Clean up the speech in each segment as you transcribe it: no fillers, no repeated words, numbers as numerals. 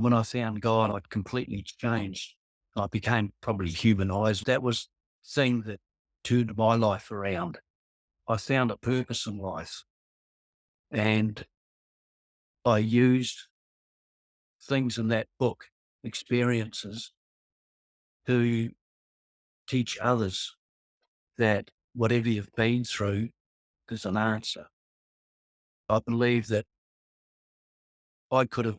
When I found God, I'd completely changed. I became probably humanized. That was the thing that turned my life around. I found a purpose in life, and I used things in that book, experiences, to teach others that whatever you've been through, there's an answer. I believe that I could have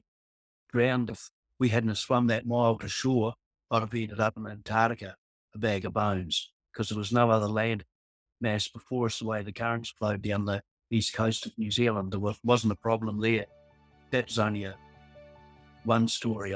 drowned if we hadn't swum that mile to shore. I'd have ended up in Antarctica, a bag of bones, because there was no other land mass before us the way the currents flowed down the east coast of New Zealand. Wasn't a problem there. That's only one story.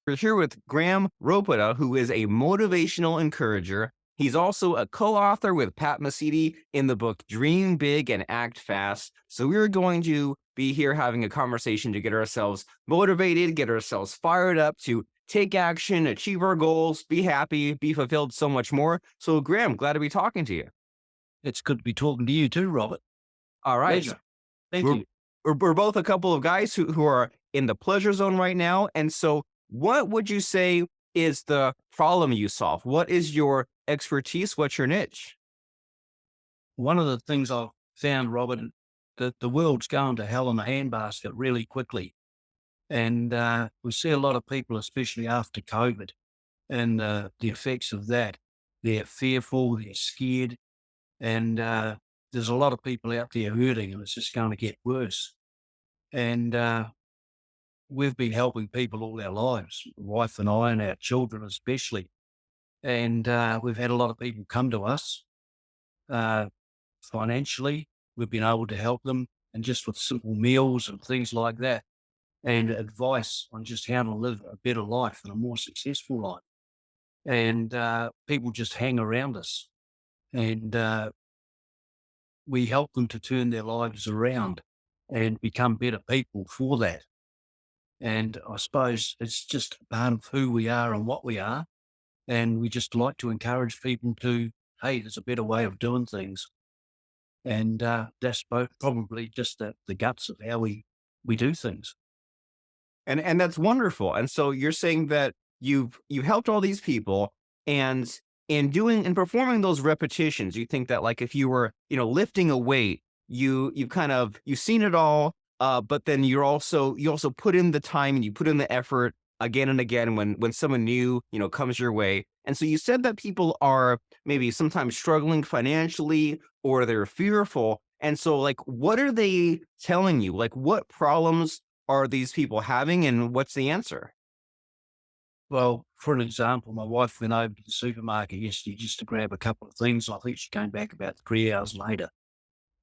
We're here with Graham Ropata, who is a motivational encourager. He's also a co-author with Pat Mesiti in the book Dream Big and Act Fast. So we're going to be here having a conversation to get ourselves motivated, get ourselves fired up to take action, achieve our goals, be happy, be fulfilled, so much more. So Graham, glad to be talking to you. It's good to be talking to you too, Robert. All right. Pleasure. Thank We're, you. we're both a couple of guys who are in the pleasure zone right now. And so what would you say is the problem you solve? What is your expertise? What's your niche? One of the things I've found, Robert, that the world's going to hell in a handbasket really quickly. And we see a lot of people, especially after COVID, and the effects of that. They're fearful, they're scared, and there's a lot of people out there hurting, and it's just going to get worse. And we've been helping people all our lives, my wife and I, and our children especially. And we've had a lot of people come to us uh, financially. We've been able to help them, and just with simple meals and things like that, and advice on just how to live a better life and a more successful life. And people just hang around us, and we help them to turn their lives around and become better people for that. And I suppose it's just a part of who we are and what we are. And we just like to encourage people to, hey, there's a better way of doing things. And that's probably just the guts of how we do things. And that's wonderful. And so you're saying that you've helped all these people, and in doing and performing those repetitions, you think that like if you were, lifting a weight, you've kind of you've seen it all, but then you also put in the time and you put in the effort again and again when someone new, comes your way. And so you said that people are maybe sometimes struggling financially or they're fearful. And so like what are they telling you? Like what problems are these people having and what's the answer? Well, for an example, my wife went over to the supermarket yesterday just to grab a couple of things. I think she came back about 3 hours later,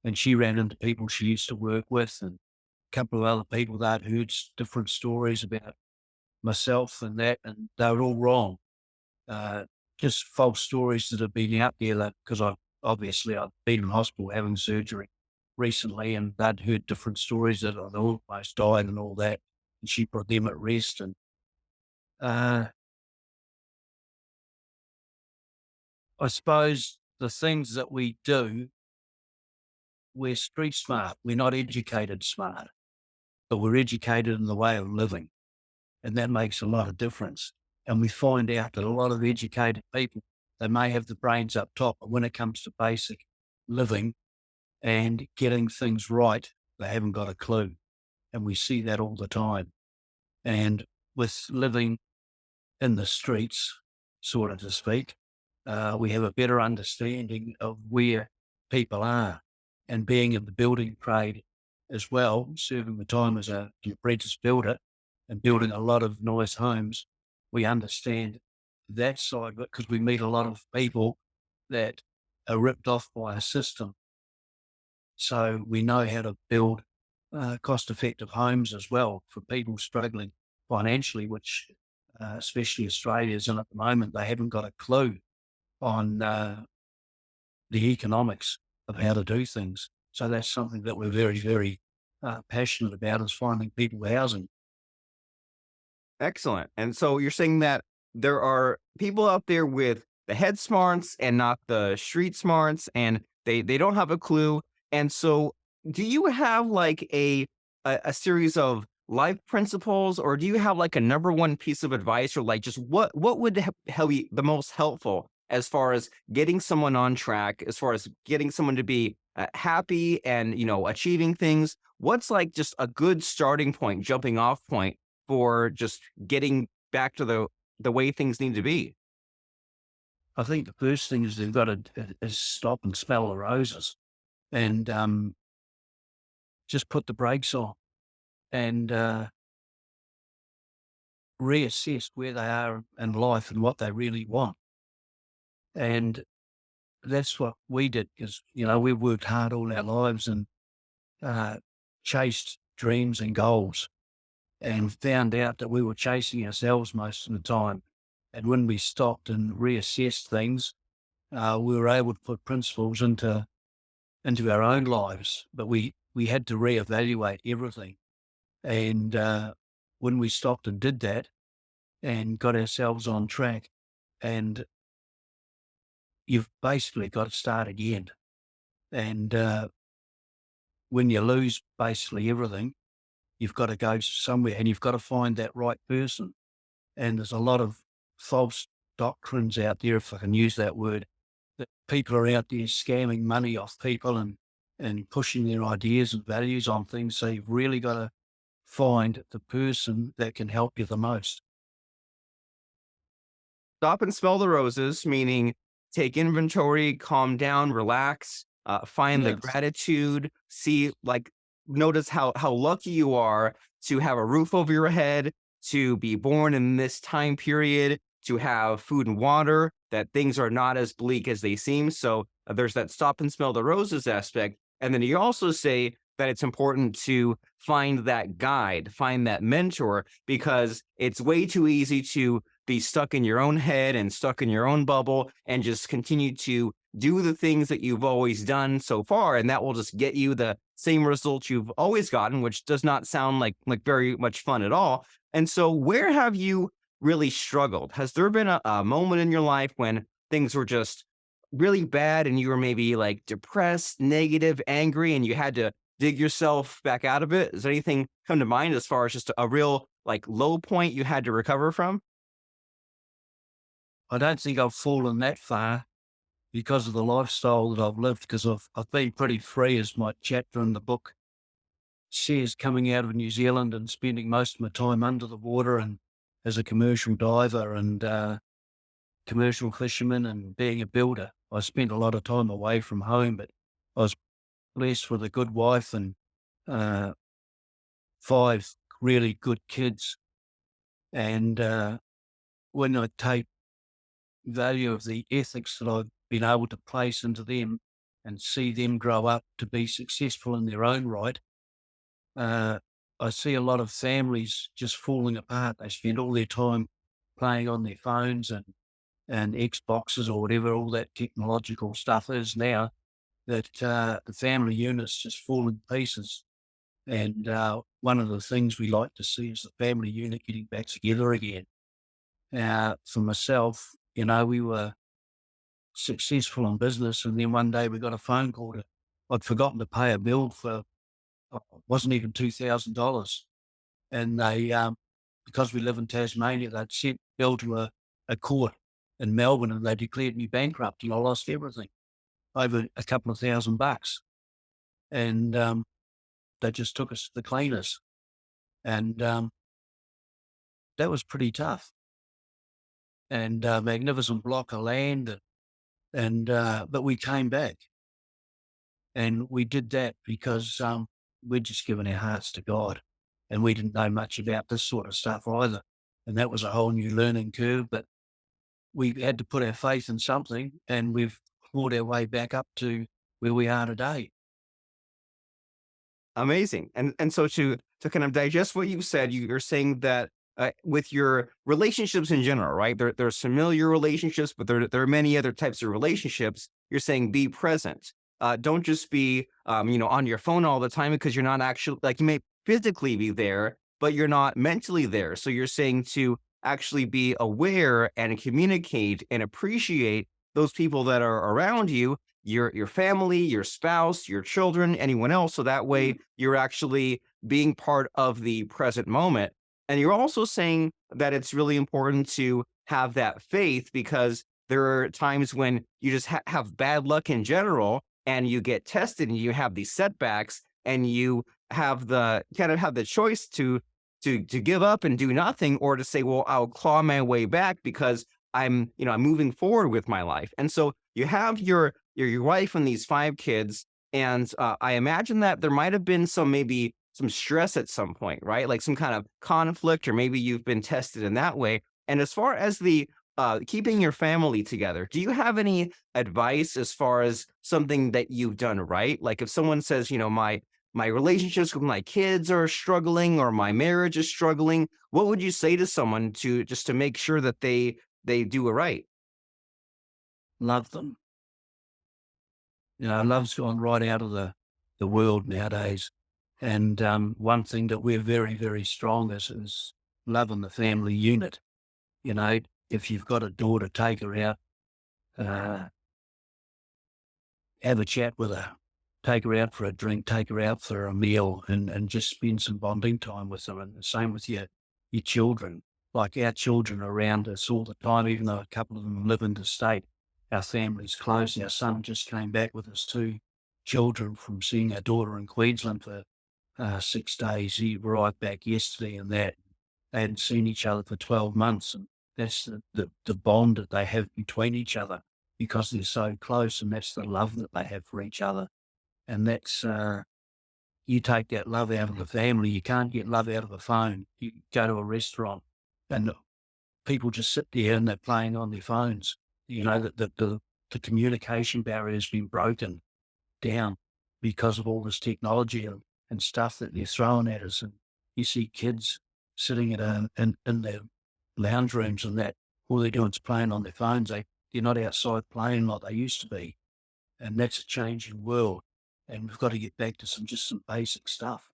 and she ran into people she used to work with and a couple of other people that heard different stories about myself and that, and they were all wrong. Uh, just false stories that have been out there that because I've been in hospital having surgery recently, and they'd heard different stories that I'd almost died and all that. And she put them at rest. And uh, I suppose the things that we do, we're street smart. We're not educated smart, but we're educated in the way of living. And that makes a lot of difference. And we find out that a lot of educated people, they may have the brains up top, but when it comes to basic living and getting things right, they haven't got a clue. And we see that all the time. And with living in the streets, sort of to speak, we have a better understanding of where people are, and being in the building trade as well, serving the time as an apprentice builder and building a lot of nice homes. We understand that side of it because we meet a lot of people that are ripped off by a system. So we know how to build cost effective homes as well for people struggling financially, which especially Australia's in at the moment, they haven't got a clue on the economics of how to do things. So that's something that we're very, very passionate about, is finding people housing. Excellent. And so you're saying that there are people out there with the head smarts and not the street smarts, and they don't have a clue. And so do you have like a series of life principles, or do you have like a number one piece of advice, or like just what would be the most helpful as far as getting someone on track, as far as getting someone to be happy and achieving things? What's like just a good starting point, jumping off point for just getting back to the way things need to be? I think the first thing is they've got to is stop and smell the roses and just put the brakes on and reassess where they are in life and what they really want. And that's what we did because, we worked hard all our lives and uh, chased dreams and goals and found out that we were chasing ourselves most of the time. And when we stopped and reassessed things, we were able to put principles into our own lives, but we had to reevaluate everything. And when we stopped and did that and got ourselves on track, and you've basically got to start again. And when you lose basically everything, you've got to go somewhere and you've got to find that right person. And there's a lot of false doctrines out there, if I can use that word, that people are out there scamming money off people and pushing their ideas and values on things. So you've really got to find the person that can help you the most. Stop and smell the roses, meaning take inventory, calm down, relax, find the Yes. gratitude, see, like, notice how lucky you are to have a roof over your head, to be born in this time period, to have food and water, that things are not as bleak as they seem. So there's that stop and smell the roses aspect. And then you also say that it's important to find that guide, find that mentor, because it's way too easy to be stuck in your own head and stuck in your own bubble and just continue to do the things that you've always done so far, and that will just get you the same results you've always gotten, which does not sound like very much fun at all. And so where have you really struggled? Has there been a moment in your life when things were just really bad and you were maybe like depressed, negative, angry, and you had to dig yourself back out of it? Does anything come to mind as far as just a real like low point you had to recover from? I don't think I've fallen that far because of the lifestyle that I've lived, because I've been pretty free, as my chapter in the book says, coming out of New Zealand and spending most of my time under the water and as a commercial diver and commercial fisherman and being a builder. I spent a lot of time away from home, but I was blessed with a good wife and uh, five really good kids. And when I take value of the ethics that I've been able to place into them and see them grow up to be successful in their own right, uh, I see a lot of families just falling apart. They spend all their time playing on their phones and Xboxes or whatever all that technological stuff is now, that the family units just fall in pieces. And one of the things we like to see is the family unit getting back together again. For myself, we were successful in business, and then one day we got a phone call to I'd forgotten to pay a bill for it wasn't even $2,000, and they because we live in Tasmania, they'd sent bill to a court in Melbourne, and they declared me bankrupt, and I lost everything over a couple of $1,000, and they just took us to the cleaners, and that was pretty tough. And magnificent block of land, and but we came back. And we did that because we'd just given our hearts to God, and we didn't know much about this sort of stuff either. And that was a whole new learning curve, but we had to put our faith in something, and we've clawed our way back up to where we are today. Amazing. And so to kind of digest what you said, you're saying that with your relationships in general, right? There's familiar relationships, but there are many other types of relationships. You're saying be present. Don't just be on your phone all the time, because you're not actually, like, you may physically be there, but you're not mentally there. So you're saying to actually be aware and communicate and appreciate those people that are around you, your family, your spouse, your children, anyone else. So that way you're actually being part of the present moment. And you're also saying that it's really important to have that faith because there are times when you just have bad luck in general and you get tested and you have these setbacks and you have the kind of have the choice to give up and do nothing or to say, well, I'll claw my way back because I'm moving forward with my life. And so you have your wife and these 5 kids, and I imagine that there might have been maybe some stress at some point, right? Like some kind of conflict, or maybe you've been tested in that way. And as far as the keeping your family together, do you have any advice as far as something that you've done right? Like if someone says, my relationships with my kids are struggling or my marriage is struggling, what would you say to someone to just to make sure that they do it right? Love them. Love's gone right out of the world nowadays. And one thing that we're very, very strong is love in the family unit. You know, if you've got a daughter, take her out, uh, have a chat with her, take her out for a drink, take her out for a meal, and just spend some bonding time with them. And the same with your children. Like our children are around us all the time, even though a couple of them live in the state. Our family's close. Our son just came back with his 2 children from seeing our daughter in Queensland for 6 days. He arrived back yesterday, and that they hadn't seen each other for 12 months. And that's the bond that they have between each other because they're so close, and that's the love that they have for each other. And that's, you take that love out of the family, you can't get love out of a phone. You go to a restaurant and people just sit there and they're playing on their phones. The communication barrier has been broken down because of all this technology and stuff that they're throwing at us. And you see kids sitting in their lounge rooms and that, all they're doing is playing on their phones. They're not outside playing like they used to be. And that's a changing world. And we've got to get back to some basic stuff.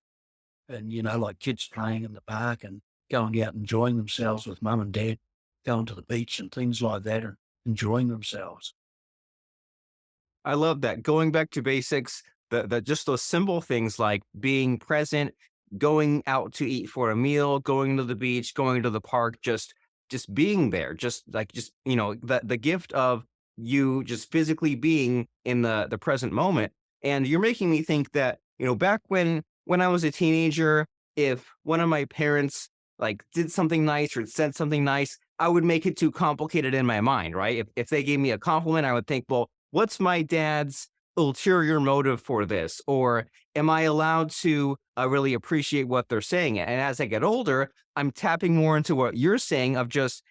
And, like kids playing in the park and going out enjoying themselves with mum and dad, going to the beach and things like that and enjoying themselves. I love that. Going back to basics, the just those simple things like being present, going out to eat for a meal, going to the beach, going to the park, just being there, the gift of you just physically being in the present moment. And you're making me think that, back when I was a teenager, if one of my parents like did something nice or said something nice, I would make it too complicated in my mind, right? If they gave me a compliment, I would think, well, what's my dad's ulterior motive for this? Or am I allowed to really appreciate what they're saying? And as I get older, I'm tapping more into what you're saying of just,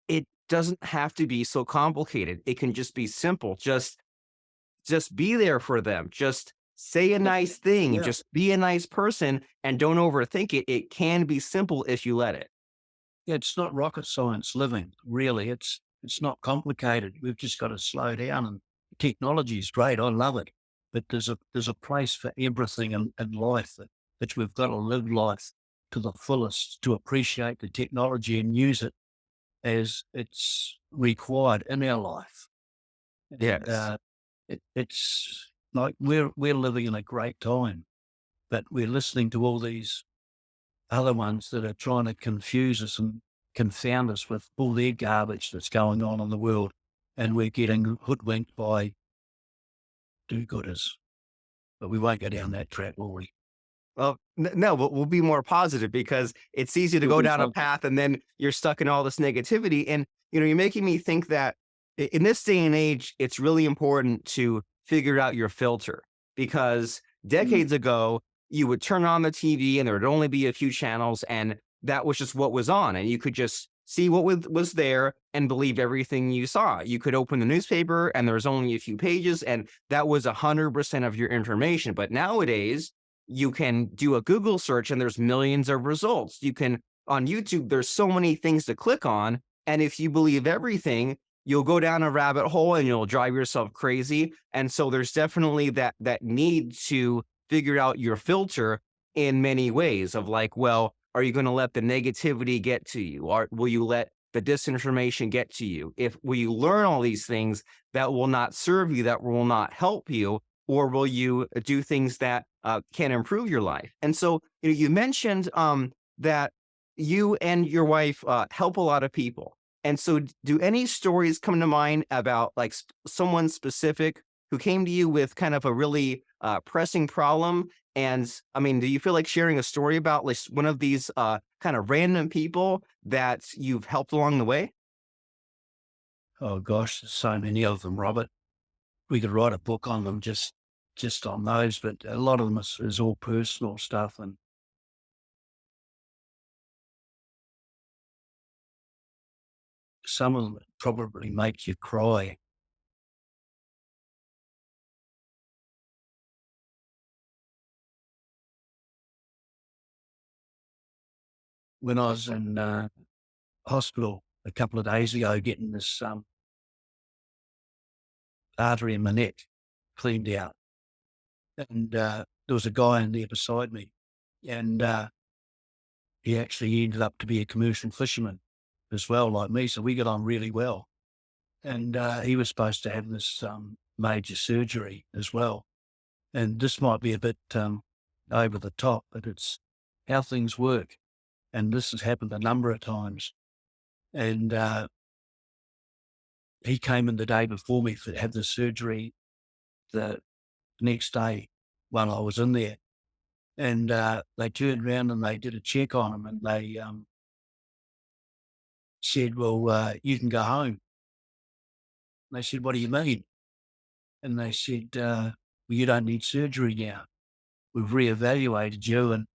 it doesn't have to be so complicated. It can just be simple. Just be there for them. Just say a Yeah. nice thing. Yeah. Just be a nice person and don't overthink it. It can be simple if you let it. Yeah, it's not rocket science living, really. It's not complicated. We've just got to slow down, and technology is great. I love it. But there's a place for everything in life that we've got to live life to the fullest to appreciate the technology and use it as it's required in our life. And Yes. it's like we're living in a great time, but we're listening to all these other ones that are trying to confuse us and confound us with all their garbage that's going on in the world. And we're getting hoodwinked by do-gooders. But we won't go down that track, will we? Well, no, but we'll be more positive because it's easy to We'll go be down a positive. path and then you're stuck in all this negativity. And, you're making me think that in this day and age, it's really important to figure out your filter because Mm. decades ago, you would turn on the TV and there would only be a few channels and that was just what was on. And you could just see what was there and believe everything you saw. You could open the newspaper and there was only a few pages and that was 100% of your information. But nowadays, you can do a Google search and there's millions of results. You can on YouTube, there's so many things to click on. And if you believe everything, you'll go down a rabbit hole and you'll drive yourself crazy. And so there's definitely that need to figure out your filter in many ways of like, well, are you going to let the negativity get to you? Or will you let the disinformation get to you? If will you learn all these things that will not serve you, that will not help you, or will you do things that can improve your life. And so, you mentioned that you and your wife help a lot of people. And so, do any stories come to mind about like someone specific who came to you with kind of a really pressing problem? And I mean, do you feel like sharing a story about like one of these kind of random people that you've helped along the way? Oh gosh, there's so many of them, Robert. We could write a book on them just on those, but a lot of them is all personal stuff, and some of them probably make you cry. When I was in hospital a couple of days ago getting this artery in my neck cleaned out, and there was a guy in there beside me, and he actually ended up to be a commercial fisherman as well, like me. So we got on really well, and he was supposed to have this major surgery as well. And this might be a bit over the top, but it's how things work. And this has happened a number of times. And he came in the day before me to have the surgery the next day while I was in there. And they turned around and they did a check on him, and they said, well, you can go home. And they said, what do you mean? And they said, well, you don't need surgery now. We've reevaluated you, and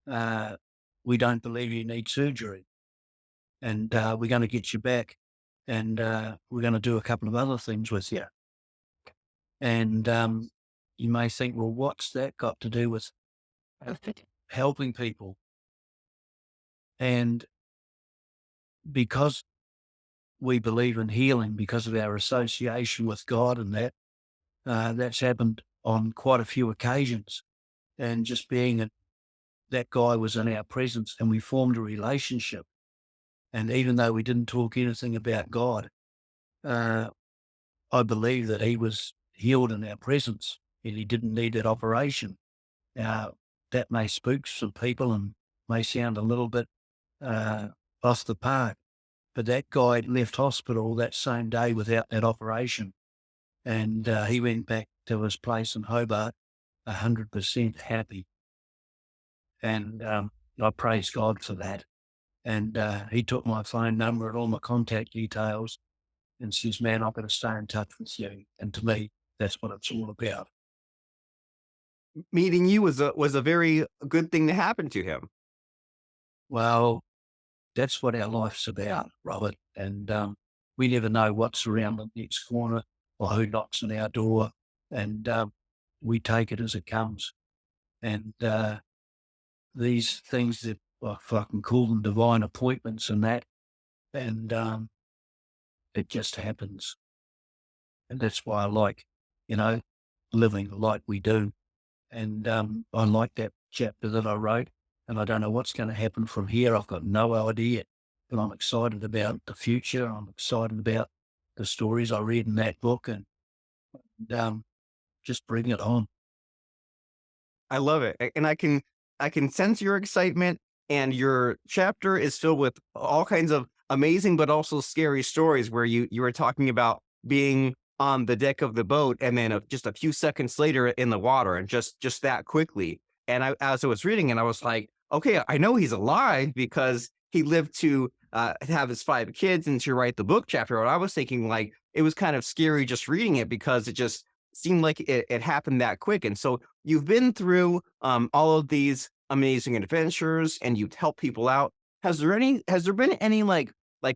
uh, we don't believe you need surgery. And we're going to get you back, and we're going to do a couple of other things with you. And you may think, well, what's that got to do with helping people? And because we believe in healing, because of our association with God and that, that's happened on quite a few occasions. And just being that guy was in our presence and we formed a relationship. And even though we didn't talk anything about God, uh, I believe that he was healed in our presence and he didn't need that operation. Now, that may spook some people and may sound a little bit uh, off the park, but that guy left hospital that same day without that operation. And he went back to his place in Hobart 100% happy. And I praise God for that. And he took my phone number and all my contact details and says, man, I'm going to stay in touch with you. And to me, that's what it's all about. Meeting you was a very good thing to happen to him. Well, that's what our life's about, Robert. And we never know what's around the next corner or who knocks on our door. And we take it as it comes. And these things that I can call them divine appointments and that. And it just happens. And that's why I like, you know, living like we do. And I like that chapter that I wrote. And I don't know what's going to happen from here. I've got no idea. But I'm excited about the future. I'm excited about the stories I read in that book and just bring it on. I love it, and I can sense your excitement, and your chapter is filled with all kinds of amazing but also scary stories where you were talking about being on the deck of the boat and then just a few seconds later in the water and just that quickly. And as I was reading it, I was like, okay, I know he's alive because he lived to have his 5 kids and to write the book chapter. And I was thinking like it was kind of scary just reading it because it just seemed like it happened that quick. And so you've been through all of these amazing adventures and you've helped people out. Has there been any like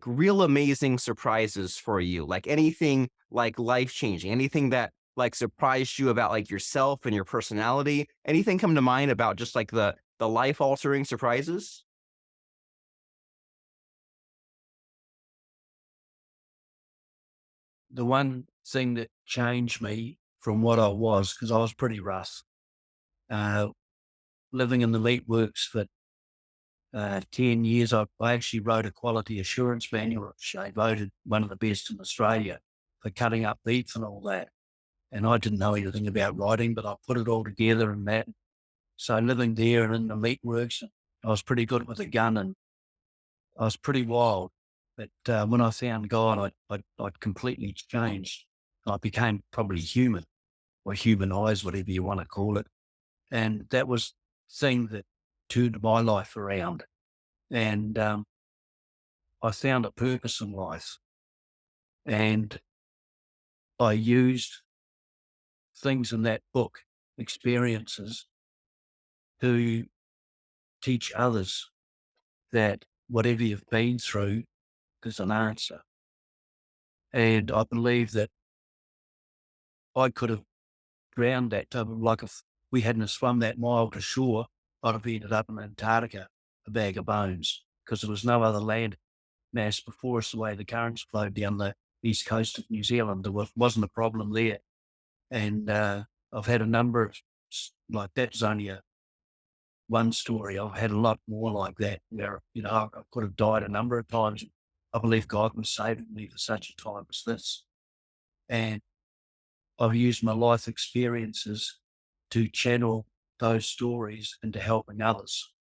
real amazing surprises for you? Like anything like life changing, anything that like surprised you about like yourself and your personality? Anything come to mind about just like the life altering surprises? The one thing that changed me from what I was, because I was pretty rough, uh, living in the meat works for 10 years, I actually wrote a quality assurance manual, which I voted one of the best in Australia for cutting up beef and all that. And I didn't know anything about writing, but I put it all together and that. So living there and in the meat works, I was pretty good with a gun and I was pretty wild. But when I found God, I'd completely changed. I became probably human or humanized, whatever you want to call it. And that was the thing that turned my life around. And I found a purpose in life. And I used things in that book, experiences, to teach others that whatever you've been through, there's an answer. And I believe that I could have drowned that type of, like if we hadn't have swum that mile to shore, I'd have ended up in Antarctica, a bag of bones, because there was no other land mass before us the way the currents flowed down the east coast of New Zealand. There wasn't a problem there. And I've had a number of, like that's only one story. I've had a lot more like that where, I could have died a number of times. I believe God was saving me for such a time as this. And I've used my life experiences to channel those stories into helping others.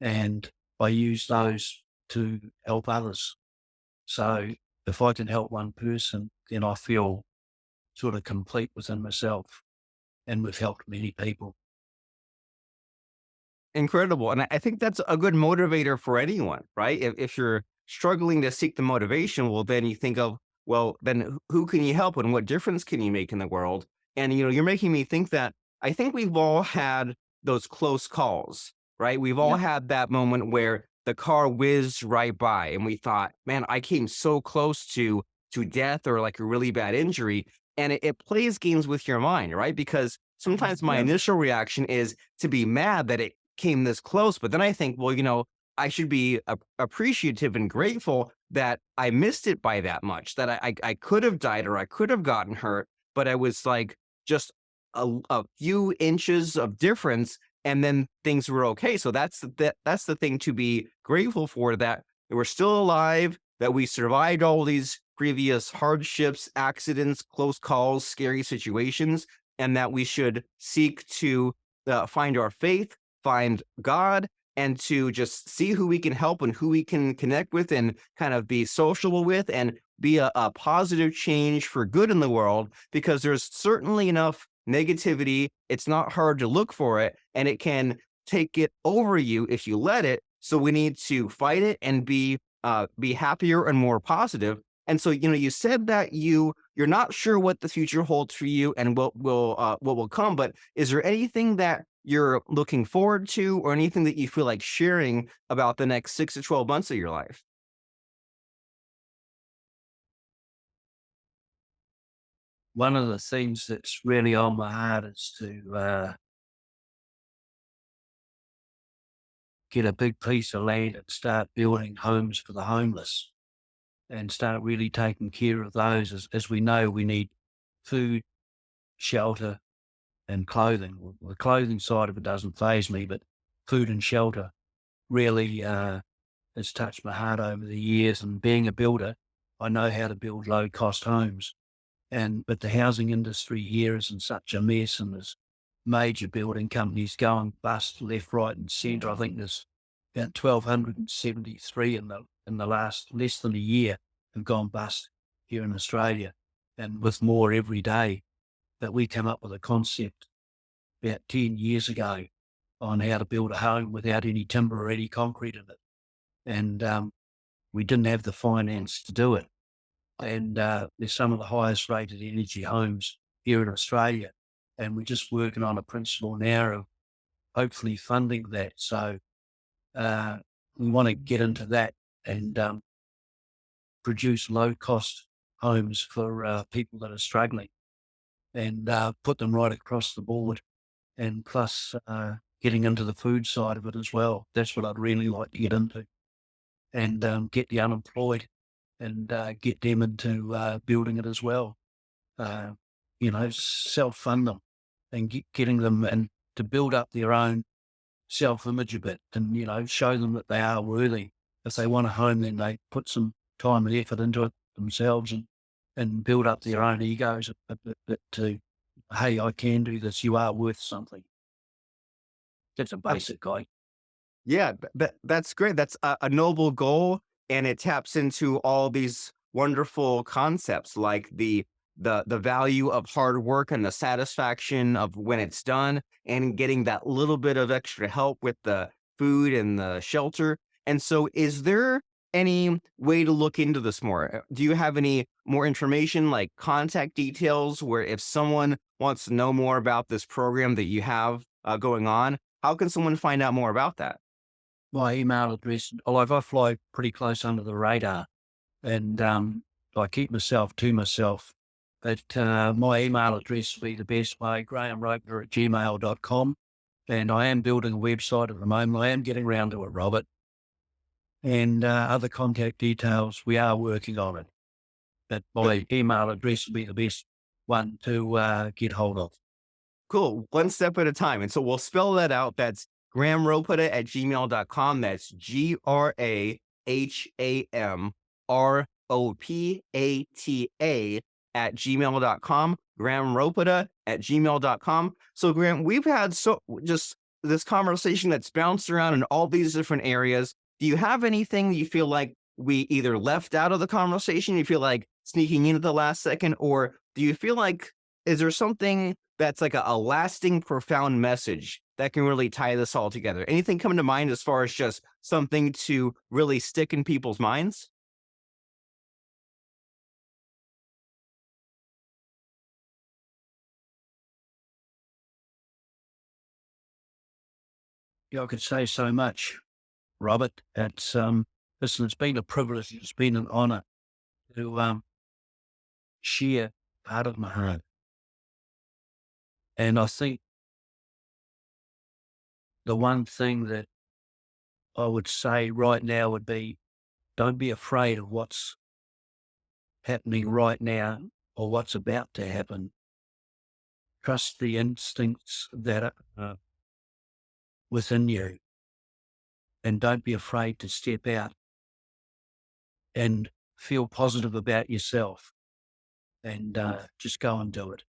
And I use those to help others. So if I can help one person, then I feel sort of complete within myself. And we've helped many people. Incredible. And I think that's a good motivator for anyone, right? If you're struggling to seek the motivation, well, then you think of, well, then who can you help and what difference can you make in the world? And, you're making me think that I think we've all had those close calls, right? We've all Yeah. had that moment where the car whizzed right by and we thought, man, I came so close to death or like a really bad injury. And it plays games with your mind, right? Because sometimes my Yeah. initial reaction is to be mad that it came this close. But then I think, well, I should be appreciative and grateful that I missed it by that much, that I could have died or I could have gotten hurt, but I was like just a few inches of difference and then things were okay. So that's the thing to be grateful for, that we're still alive, that we survived all these previous hardships, accidents, close calls, scary situations, and that we should seek to find our faith, find God, and to just see who we can help and who we can connect with and kind of be sociable with and be a positive change for good in the world, because there's certainly enough negativity. It's not hard to look for it and it can take it over you if you let it. So we need to fight it and be happier and more positive. And so, you said that you're not sure what the future holds for you and what will come, but is there anything that you're looking forward to or anything that you feel like sharing about the next 6 to 12 months of your life? One of the things that's really on my heart is to get a big piece of land and start building homes for the homeless and start really taking care of those. As we know, we need food, shelter, and clothing. Well, the clothing side of it doesn't faze me, but food and shelter really has touched my heart over the years. And being a builder, I know how to build low cost homes. But the housing industry here is in such a mess, and there's major building companies going bust left, right, and centre. I think there's about 1,273 in the last less than a year have gone bust here in Australia, and with more every day. That we came up with a concept about 10 years ago on how to build a home without any timber or any concrete in it, and we didn't have the finance to do it. And there's some of the highest rated energy homes here in Australia. And we're just working on a principle now of hopefully funding that. So uh, we want to get into that and produce low cost homes for people that are struggling and put them right across the board. And plus getting into the food side of it as well. That's what I'd really like to get into and get the unemployed and get them into building it as well. uh, self-fund them and getting them and to build up their own self-image a bit and, show them that they are worthy. If they want a home, then they put some time and effort into it themselves and build up their own egos a bit to, hey, I can do this. You are worth something. That's a basic guide. Yeah, that's great. That's a noble goal, and it taps into all these wonderful concepts like the value of hard work and the satisfaction of when it's done, and getting that little bit of extra help with the food and the shelter. And so, is there any way to look into this more? Do you have any more information, like contact details, where if someone wants to know more about this program that you have going on, how can someone find out more about that? My email address, although I fly pretty close under the radar, and I keep myself to myself. But my email address would be the best way, grahamroper@gmail.com. And I am building a website at the moment. I am getting around to it, Robert. And other contact details, we are working on it. But my email address would be the best one to get hold of. Cool. One step at a time. And so we'll spell that out. That's grahamropata@gmail.com. That's GrahamRopata at gmail.com. Grahamropata@gmail.com. So, Graham, we've had just this conversation that's bounced around in all these different areas. Do you have anything you feel like we either left out of the conversation, you feel like sneaking in at the last second, or do you feel like, is there something that's like a lasting, profound message that can really tie this all together? Anything come to mind as far as just something to really stick in people's minds? Yeah, I could say so much, Robert. Listen, it's been a privilege. It's been an honor to share part of my heart. And I think the one thing that I would say right now would be, don't be afraid of what's happening right now or what's about to happen. Trust the instincts that are within you, and don't be afraid to step out and feel positive about yourself, and just go and do it.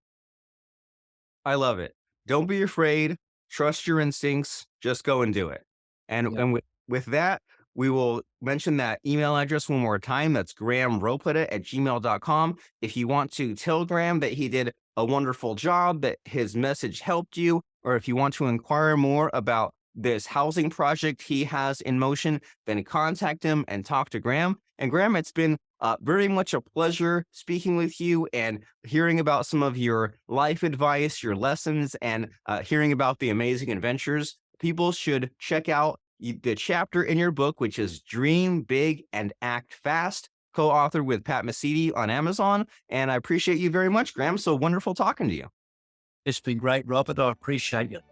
I love it. Don't be afraid. Trust your instincts. Just go and do it. And Yeah. with that, we will mention that email address one more time. That's grahamropata@gmail.com. If you want to tell Graham that he did a wonderful job, that his message helped you, or if you want to inquire more about this housing project he has in motion, then contact him and talk to Graham. And Graham, it's been very much a pleasure speaking with you and hearing about some of your life advice, your lessons, and hearing about the amazing adventures. People should check out the chapter in your book, which is Dream Big and Act Fast, co-authored with Pat Mesiti on Amazon. And I appreciate you very much, Graham. So wonderful talking to you. It's been great, Robert. I appreciate it.